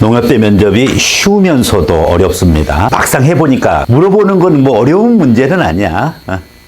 농협대 면접이 쉬우면서도 어렵습니다. 막상 해보니까 물어보는 건 뭐 어려운 문제는 아니야.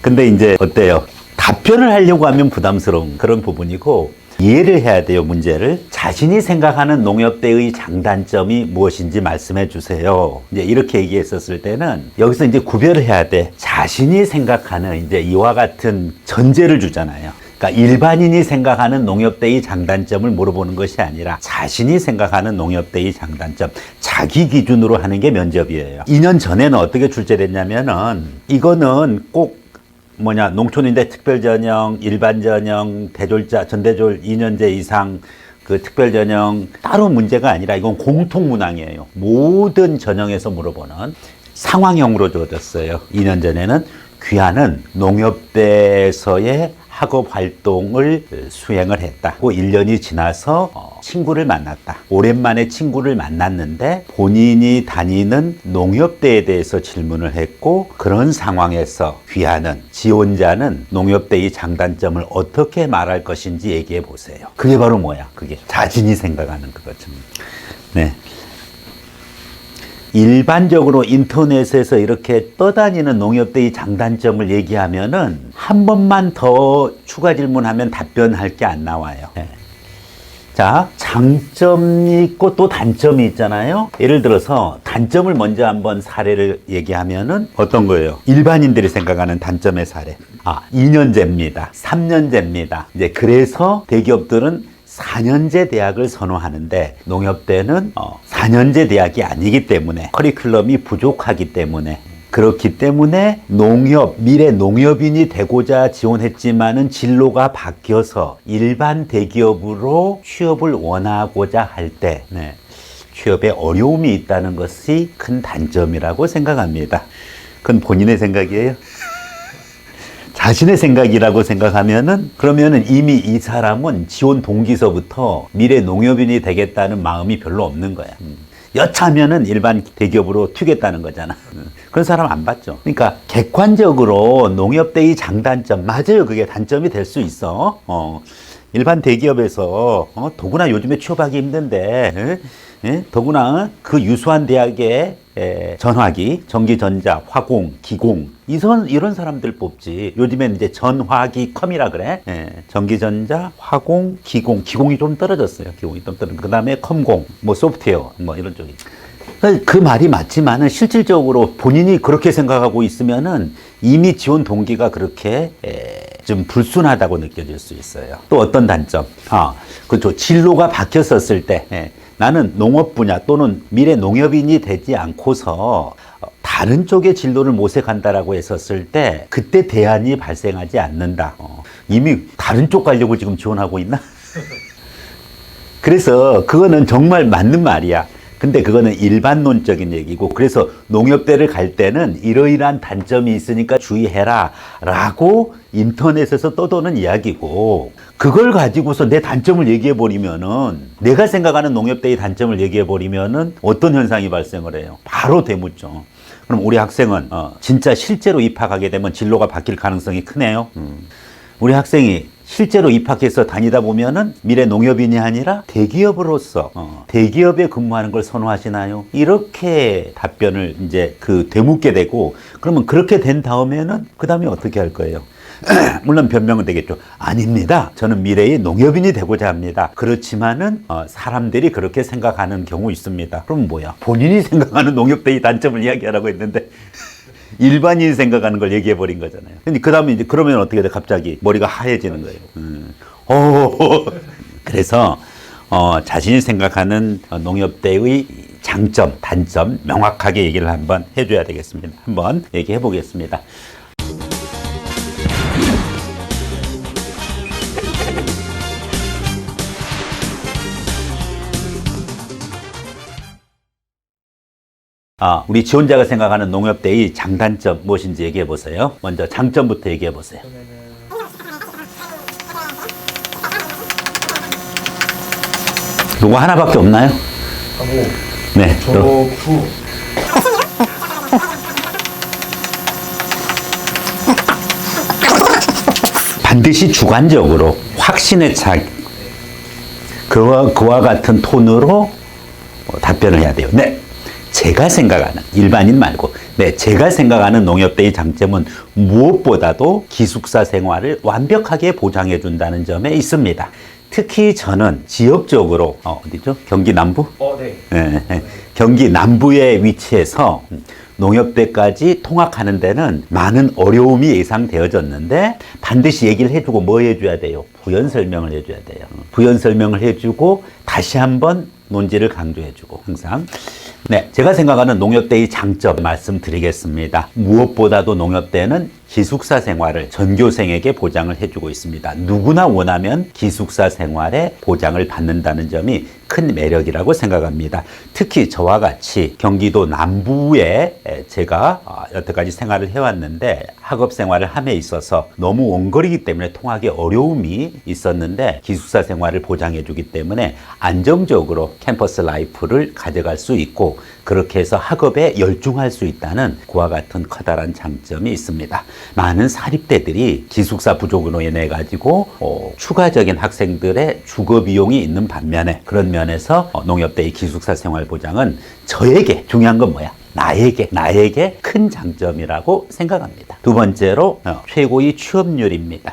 근데 이제 어때요? 답변을 하려고 하면 부담스러운 그런 부분이고, 이해를 해야 돼요, 문제를. 자신이 생각하는 농협대의 장단점이 무엇인지 말씀해 주세요. 이제 이렇게 얘기했었을 때는 여기서 이제 구별을 해야 돼. 자신이 생각하는 이제 이와 같은 전제를 주잖아요. 그러니까 일반인이 생각하는 농협대의 장단점을 물어보는 것이 아니라 자신이 생각하는 농협대의 장단점, 자기 기준으로 하는 게 면접이에요. 2년 전에는 어떻게 출제됐냐면은 이거는 꼭 농촌인데 특별전형, 일반전형, 대졸자, 전대졸 2년제 이상 그 특별전형 따로 문제가 아니라 이건 공통문항이에요. 모든 전형에서 물어보는 상황형으로 주어졌어요. 2년 전에는 귀하는 농협대에서의 학업 활동을 수행을 했다. 그 1년이 지나서 친구를 만났다. 오랜만에 친구를 만났는데 본인이 다니는 농협대에 대해서 질문을 했고, 그런 상황에서 귀하는 지원자는 농협대의 장단점을 어떻게 말할 것인지 얘기해 보세요. 그게 바로 뭐야? 그게 자신이 생각하는 그거죠. 네. 일반적으로 인터넷에서 이렇게 떠다니는 농협대의 장단점을 얘기하면은 한 번만 더 추가 질문하면 답변할 게 안 나와요. 네. 자, 장점이 있고 또 단점이 있잖아요. 예를 들어서 단점을 먼저 한번 사례를 얘기하면은 어떤 거예요? 일반인들이 생각하는 단점의 사례. 2년제입니다. 3년제입니다. 이제 그래서 대기업들은 4년제 대학을 선호하는데 농협대는 4년제 대학이 아니기 때문에 커리큘럼이 부족하기 때문에, 그렇기 때문에 미래 농협인이 되고자 지원했지만은 진로가 바뀌어서 일반 대기업으로 취업을 원하고자 할 때 취업에 어려움이 있다는 것이 큰 단점이라고 생각합니다. 그건 본인의 생각이에요. 자신의 생각이라고 생각하면은, 그러면은 이미 이 사람은 지원 동기서부터 미래 농협인이 되겠다는 마음이 별로 없는 거야. 여차하면은 일반 대기업으로 튀겠다는 거잖아. 그런 사람 안 받죠. 그러니까 객관적으로 농협대의 장단점, 맞아요. 그게 단점이 될 수 있어. 일반 대기업에서 더구나 요즘에 취업하기 힘든데, 더구나 그 유수한 대학에 전화기, 전기전자, 화공, 기공, 이런 사람들 뽑지. 요즘엔 이제 전화기 컴이라 그래. 전기전자, 화공, 기공이 좀 떨어졌어요. 기공이 좀 떨어졌고, 그 다음에 컴공, 소프트웨어, 이런 쪽이. 그 말이 맞지만은 실질적으로 본인이 그렇게 생각하고 있으면은 이미 지원 동기가 그렇게 좀 불순하다고 느껴질 수 있어요. 또 어떤 단점? 그렇죠. 진로가 바뀌었었을 때, 나는 농업 분야 또는 미래 농협인이 되지 않고서 다른 쪽의 진로를 모색한다라고 했었을 때 그때 대안이 발생하지 않는다. 이미 다른 쪽 가려고 지금 지원하고 있나? 그래서 그거는 정말 맞는 말이야. 근데 그거는 일반론적인 얘기고, 그래서 농협대를 갈 때는 이러이러한 단점이 있으니까 주의해라 라고 인터넷에서 떠도는 이야기고, 그걸 가지고서 내 단점을 얘기해버리면은, 내가 생각하는 농협대의 단점을 얘기해버리면은 어떤 현상이 발생을 해요? 바로 되묻죠. 그럼 우리 학생은 진짜 실제로 입학하게 되면 진로가 바뀔 가능성이 크네요. 우리 학생이 실제로 입학해서 다니다 보면은 미래 농협인이 아니라 대기업으로서 대기업에 근무하는 걸 선호하시나요? 이렇게 답변을 이제 되묻게 되고, 그러면 그렇게 된 다음에는 그 다음에 어떻게 할 거예요? 물론 변명은 되겠죠. 아닙니다. 저는 미래의 농협인이 되고자 합니다. 그렇지만은 사람들이 그렇게 생각하는 경우 있습니다. 그럼 뭐야? 본인이 생각하는 농협대의 단점을 이야기하라고 했는데 일반인이 생각하는 걸 얘기해버린 거잖아요. 근데 그 다음에 이제 그러면 어떻게 돼? 갑자기 머리가 하얘지는 거예요. 그래서 자신이 생각하는 농협대의 장점, 단점 명확하게 얘기를 한번 해줘야 되겠습니다. 한번 얘기해 보겠습니다. 우리 지원자가 생각하는 농협대의 장단점 무엇인지 얘기해 보세요. 먼저 장점부터 얘기해 보세요. 요거 하나밖에 없나요? 네. 반드시 주관적으로 확신에 차, 그와 같은 톤으로 답변을 해야 돼요. 네. 제가 생각하는, 일반인 말고, 네, 제가 생각하는 농협대의 장점은 무엇보다도 기숙사 생활을 완벽하게 보장해 준다는 점에 있습니다. 특히 저는 지역적으로, 어디죠? 경기 남부? 네. 네. 경기 남부에 위치해서 농협대까지 통학하는 데는 많은 어려움이 예상되어졌는데 반드시 얘기를 해주고 뭐 해줘야 돼요? 부연 설명을 해줘야 돼요. 부연 설명을 해주고 다시 한번 논지를 강조해주고 항상. 네, 제가 생각하는 농협대의 장점 말씀드리겠습니다. 무엇보다도 농협대는 기숙사 생활을 전교생에게 보장을 해주고 있습니다. 누구나 원하면 기숙사 생활에 보장을 받는다는 점이 큰 매력이라고 생각합니다. 특히 저와 같이 경기도 남부에 제가 여태까지 생활을 해왔는데 학업 생활을 함에 있어서 너무 원거리이기 때문에 통학에 어려움이 있었는데 기숙사 생활을 보장해주기 때문에 안정적으로 캠퍼스 라이프를 가져갈 수 있고 그렇게 해서 학업에 열중할 수 있다는 그와 같은 커다란 장점이 있습니다. 많은 사립대들이 기숙사 부족으로 인해 가지고 추가적인 학생들의 주거 비용이 있는 반면에 그런 면에서 농협대의 기숙사 생활 보장은 저에게 중요한 건 뭐야? 나에게 큰 장점이라고 생각합니다. 두 번째로 최고의 취업률입니다.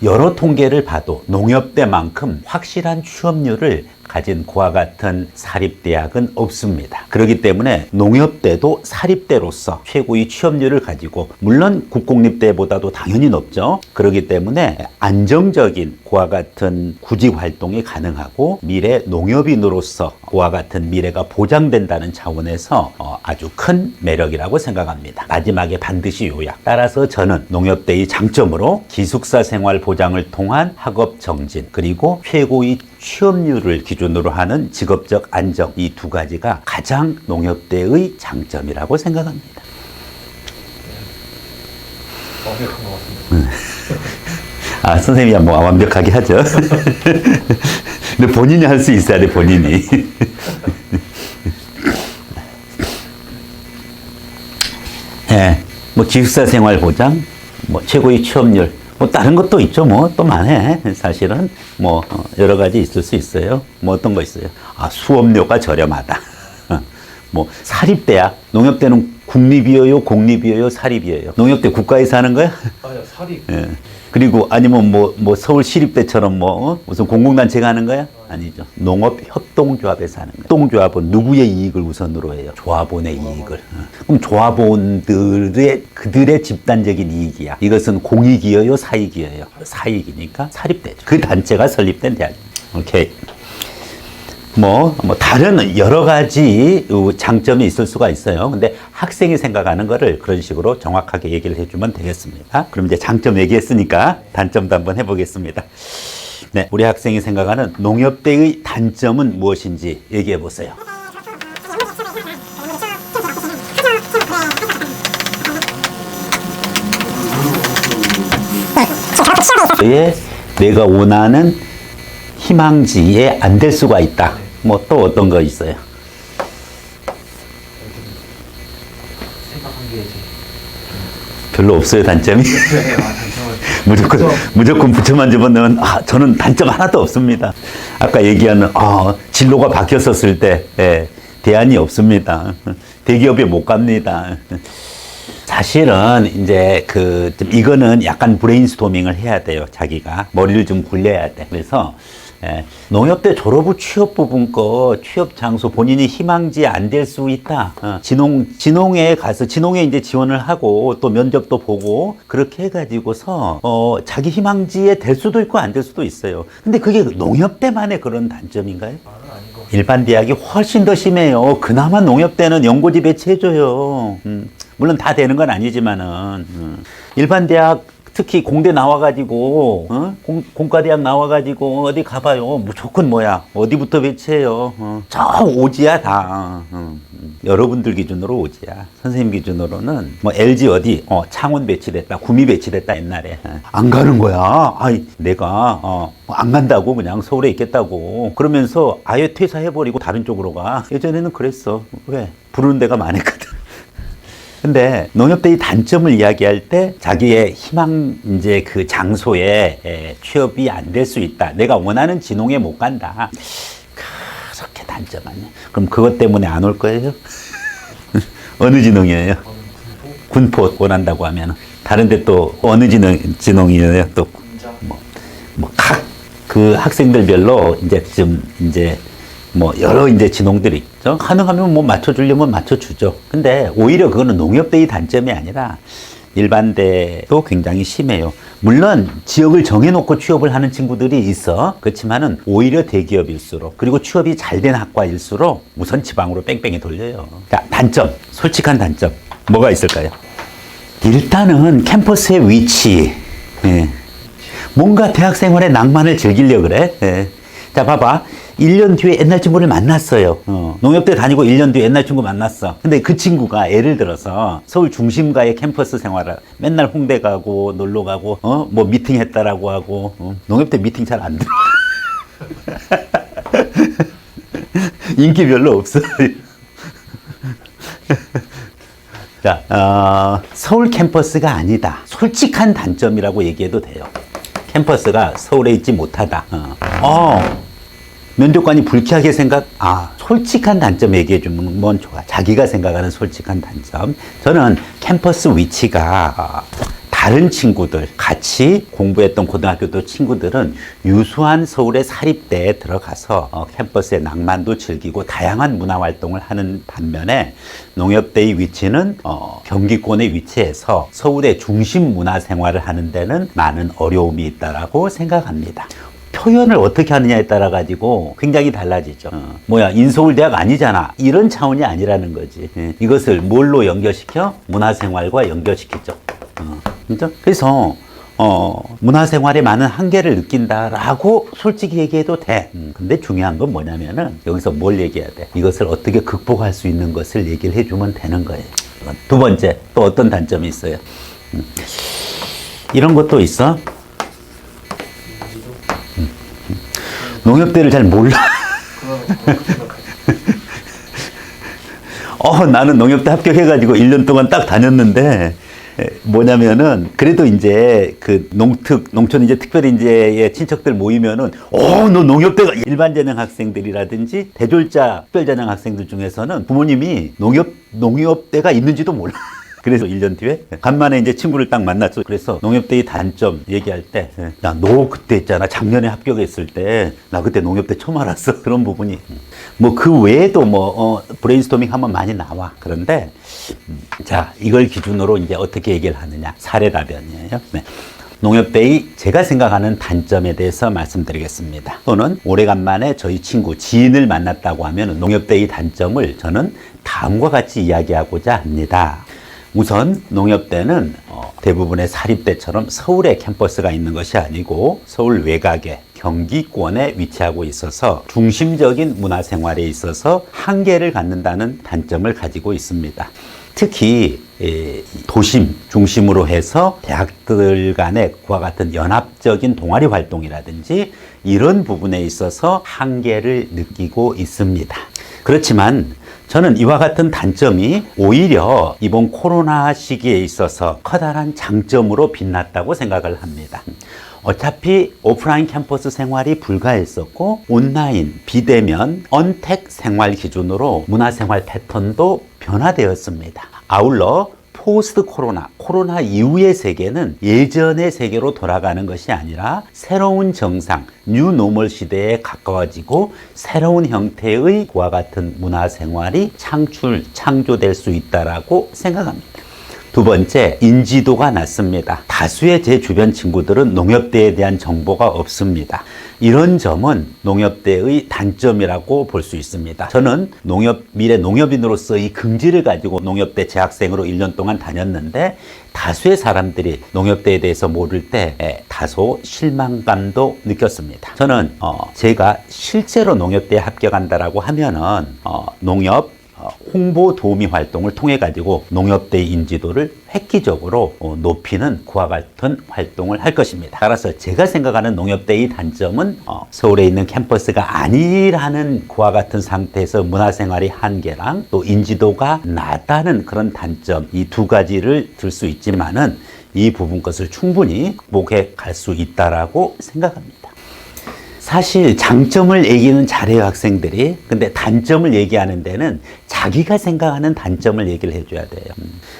여러 통계를 봐도 농협대만큼 확실한 취업률을 가진 그와 같은 사립대학은 없습니다. 그렇기 때문에 농협대도 사립대로서 최고의 취업률을 가지고 물론 국공립대보다도 당연히 높죠. 그렇기 때문에 안정적인 그와 같은 구직 활동이 가능하고 미래 농협인으로서 그와 같은 미래가 보장된다는 차원에서 아주 큰 매력이라고 생각합니다. 마지막에 반드시 요약. 따라서 저는 농협대의 장점으로 기숙사 생활 보장을 통한 학업 정진 그리고 최고의 취업률을 기준으로 하는 직업적 안정 이 두 가지가 가장 농협대의 장점이라고 생각합니다. 완벽한 것 같습니다. 선생님이 뭐 완벽하게 하죠. 근데 본인이 할 수 있어야 돼, 본인이. 네, 뭐 기숙사 생활 보장, 뭐 최고의 취업률, 뭐 다른 것도 있죠. 뭐 또 많네. 사실은 뭐 여러 가지 있을 수 있어요. 뭐 어떤 거 있어요? 수업료가 저렴하다. 뭐 사립대학, 농협대는 국립이어요, 공립이어요, 사립이에요. 농협대 국가에서 하는 거야? 아니요, 사립. 예. 그리고 아니면 뭐 서울시립대처럼 무슨 공공단체가 하는 거야? 아니죠. 농업협동조합에서 하는 거야. 협동조합은 누구의 이익을 우선으로 해요? 조합원의 이익을. 그럼 조합원들의 그들의 집단적인 이익이야. 이것은 공익이어요, 사익이어요? 사익이니까 사립대죠. 그 단체가 설립된 대학. 오케이. 뭐 다른 여러 가지 장점이 있을 수가 있어요. 근데 학생이 생각하는 거를 그런 식으로 정확하게 얘기를 해주면 되겠습니다. 그럼 이제 장점 얘기했으니까 단점도 한번 해보겠습니다. 네, 우리 학생이 생각하는 농협대의 단점은 무엇인지 얘기해 보세요. 내가 원하는 희망지에 안 될 수가 있다. 뭐 또 어떤 거 있어요? 생각한 게 별로 없어요, 단점이? 무조건 붙여만 집어넣으면 저는 단점 하나도 없습니다. 아까 얘기하는 진로가 바뀌었었을 때 대안이 없습니다. 대기업에 못 갑니다. 사실은 이제 이거는 약간 브레인스토밍을 해야 돼요. 자기가 머리를 좀 굴려야 돼. 그래서 농협대 졸업 후 취업 부분 취업 장소 본인이 희망지에 안 될 수 있다. 진홍에 가서 진홍에 이제 지원을 하고 또 면접도 보고 그렇게 해가지고서 자기 희망지에 될 수도 있고 안 될 수도 있어요. 근데 그게 농협대만의 그런 단점인가요? 일반 대학이 훨씬 더 심해요. 그나마 농협대는 연고지 배치해줘요. 물론 다 되는 건 아니지만은 일반 대학 특히 공대 나와가지고 공과대학 나와가지고 어디 가봐요. 무조건 어디부터 배치해요. 저 오지야 다. 여러분들 기준으로 오지야. 선생님 기준으로는 LG 어디 창원 배치됐다, 구미 배치됐다 옛날에 안 가는 거야. 내가 안 간다고 그냥 서울에 있겠다고 그러면서 아예 퇴사해버리고 다른 쪽으로 가. 예전에는 그랬어. 왜? 부르는 데가 많았거든. 근데 농협대의 단점을 이야기할 때 자기의 희망 이제 그 장소에 취업이 안 될 수 있다. 내가 원하는 진홍에 못 간다. 그렇게 단점 아니야. 그럼 그것 때문에 안 올 거예요? 어느 진흥이에요? 저는 군포, 군포 원한다고 하면 다른데 또 어느 진흥이에요? 또 군자, 각 그 학생들별로 이제 뭐 여러 이제 진흥들이 있죠. 가능하면 뭐 맞춰주려면 맞춰주죠. 근데 오히려 그거는 농협대의 단점이 아니라 일반대도 굉장히 심해요. 물론 지역을 정해놓고 취업을 하는 친구들이 있어. 그렇지만은 오히려 대기업일수록 그리고 취업이 잘 된 학과일수록 우선 지방으로 뺑뺑이 돌려요. 자, 단점, 솔직한 단점 뭐가 있을까요? 일단은 캠퍼스의 위치. 예. 뭔가 대학 생활의 낭만을 즐기려 그래. 예. 자, 봐봐. 1년 뒤에 옛날 친구를 만났어요. 농협대 다니고 1년 뒤에 옛날 친구 만났어. 근데 그 친구가 예를 들어서 서울 중심가의 캠퍼스 생활을 맨날 홍대 가고 놀러 가고 뭐 미팅 했다라고 하고 농협대 미팅 잘 안 들어. 인기 별로 없어. 자, 서울 캠퍼스가 아니다. 솔직한 단점이라고 얘기해도 돼요. 캠퍼스가 서울에 있지 못하다. 면접관이 불쾌하게 솔직한 단점 얘기해 주면 좋아. 자기가 생각하는 솔직한 단점. 저는 캠퍼스 위치가 다른 친구들, 같이 공부했던 고등학교 친구들은 유수한 서울의 사립대에 들어가서 캠퍼스의 낭만도 즐기고 다양한 문화활동을 하는 반면에 농협대의 위치는 경기권에 위치해서 서울의 중심 문화생활을 하는 데는 많은 어려움이 있다라고 생각합니다. 표현을 어떻게 하느냐에 따라 가지고 굉장히 달라지죠. 인서울대학 아니잖아. 이런 차원이 아니라는 거지. 이것을 뭘로 연결시켜? 문화생활과 연결시키죠. 그죠? 그래서 문화생활에 많은 한계를 느낀다라고 솔직히 얘기해도 돼. 근데 중요한 건 뭐냐면은 여기서 뭘 얘기해야 돼? 이것을 어떻게 극복할 수 있는 것을 얘기를 해주면 되는 거예요. 두 번째, 또 어떤 단점이 있어요? 이런 것도 있어. 농협대를 잘 몰라. 나는 농협대 합격해가지고 1년 동안 딱 다녔는데, 뭐냐면은, 그래도 이제 그 농촌 이제 특별히 이제 친척들 모이면은, 너 농협대가 일반전형 학생들이라든지 대졸자 특별전형 학생들 중에서는 부모님이 농협대가 있는지도 몰라. 그래서 1년 뒤에 간만에 이제 친구를 딱 만났죠. 그래서 농협대의 단점 얘기할 때, 야, 너 그때 있잖아. 작년에 합격했을 때, 나 그때 농협대 처음 알았어. 그런 부분이. 뭐 그 외에도 브레인스토밍 하면 많이 나와. 그런데, 자, 이걸 기준으로 이제 어떻게 얘기를 하느냐. 사례 답변이에요. 네. 농협대의 제가 생각하는 단점에 대해서 말씀드리겠습니다. 또는 오래간만에 저희 친구, 지인을 만났다고 하면 농협대의 단점을 저는 다음과 같이 이야기하고자 합니다. 우선 농협대는 대부분의 사립대처럼 서울에 캠퍼스가 있는 것이 아니고 서울 외곽에 경기권에 위치하고 있어서 중심적인 문화생활에 있어서 한계를 갖는다는 단점을 가지고 있습니다. 특히 도심 중심으로 해서 대학들 간의 그와 같은 연합적인 동아리 활동이라든지 이런 부분에 있어서 한계를 느끼고 있습니다. 그렇지만 저는 이와 같은 단점이 오히려 이번 코로나 시기에 있어서 커다란 장점으로 빛났다고 생각을 합니다. 어차피 오프라인 캠퍼스 생활이 불가했었고 온라인, 비대면, 언택 생활 기준으로 문화생활 패턴도 변화되었습니다. 아울러 포스트 코로나 이후의 세계는 예전의 세계로 돌아가는 것이 아니라 새로운 정상, 뉴 노멀 시대에 가까워지고 새로운 형태의 그와 같은 문화생활이 창조될 수 있다라고 생각합니다. 두 번째, 인지도가 낮습니다. 다수의 제 주변 친구들은 농협대에 대한 정보가 없습니다. 이런 점은 농협대의 단점이라고 볼 수 있습니다. 저는 미래 농협인으로서 이 긍지를 가지고 농협대 재학생으로 1년 동안 다녔는데 다수의 사람들이 농협대에 대해서 모를 때 다소 실망감도 느꼈습니다. 저는 제가 실제로 농협대에 합격한다라고 하면은 농협 홍보 도우미 활동을 통해 가지고 농협대의 인지도를 획기적으로 높이는 그와 같은 활동을 할 것입니다. 따라서 제가 생각하는 농협대의 단점은 서울에 있는 캠퍼스가 아니라는 그와 같은 상태에서 문화생활의 한계랑 또 인지도가 낮다는 그런 단점, 이 두 가지를 들 수 있지만은 이 부분 것을 충분히 극복해 갈 수 있다라고 생각합니다. 사실 장점을 얘기는 잘해요, 학생들이. 근데 단점을 얘기하는 데는 자기가 생각하는 단점을 얘기를 해줘야 돼요.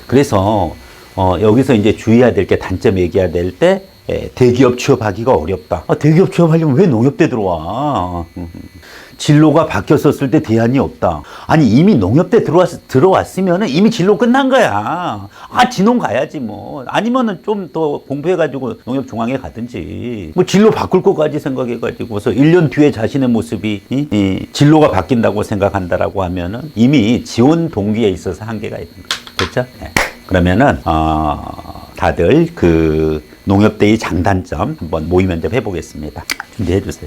그래서 여기서 이제 주의해야 될 게 단점 얘기해야 될 때 대기업 취업하기가 어렵다. 대기업 취업하려면 왜 농협대 들어와? 진로가 바뀌었었을 때 대안이 없다. 아니 이미 농협대 들어왔으면 이미 진로 끝난 거야. 진농 가야지 뭐. 아니면은 좀 더 공부해가지고 농협중앙에 가든지. 뭐 진로 바꿀 것까지 생각해가지고서 1년 뒤에 자신의 모습이 이 진로가 바뀐다고 생각한다라고 하면은 이미 지원 동기에 있어서 한계가 있는 거죠. 됐죠? 네. 그러면은 다들 그 농협대의 장단점 한번 모의 면접 해보겠습니다. 준비해 주세요.